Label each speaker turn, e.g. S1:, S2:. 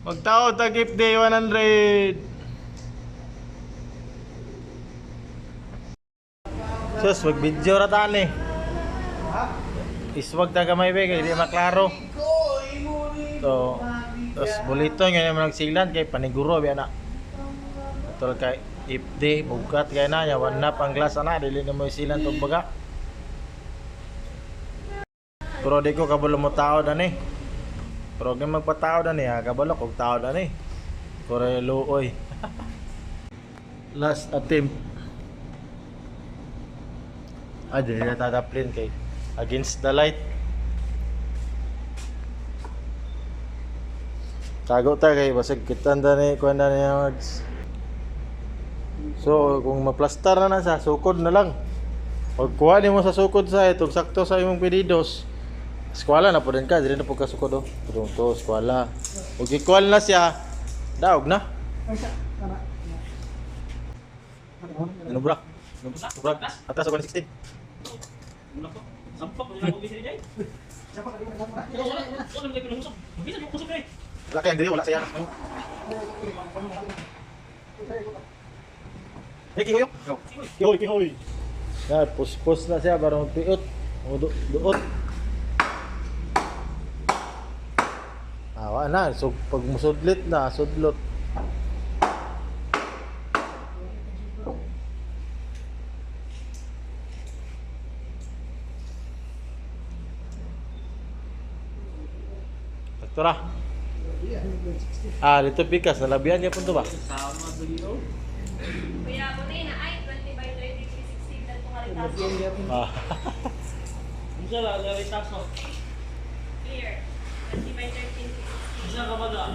S1: Magtao tagip day 100. Sus, mag-video ra tani. Iswag ta gamay be kay di maklaro. So, tos bulito nga naman nagsilan kay paniguro biya na. Tol kay ipde bugat kay na ya wana pang glass ana dili na mo silan tong baga. Pero di ko kabalo mo tao dani. Pero kung magpatao dani ha, kabalo kog tao dani. Kore luoy. Last attempt. Dili na tadaplin kay against the light. Tago ta kay basig kitan dani kuan dani mags. So kung maplastar na sa sukod na lang. Pag kuha nimo sa sukod sa itong sakto sa imong pedidos. Eskwela na po din ka, dili na po ka sukod do. Pudong to eskwela. Ug ikuan na siya. Daog na. Ano bra? Bra. Atas ako 16.
S2: Sampak na ako bisiri dai. Sampak ka di mo na. Ano lagi ko nusok? Bisa mo kusog dai.
S1: Wala kayang dili wala siya. Kihoy. Kihoy. Ya, pus na siya barang piot. O duot. Awa na, so pag musudlit na, sudlot. Doktora. Dito pikas, nalabihan niya punto ba?
S2: Sama sa iyo.
S3: Kuya, ako na yun, ay, 20 by 30, 360, dahil kung karitaso.
S2: Bisa lah dari taso.
S3: Here, 20 by 30, 360.
S2: Bisa ka ba da?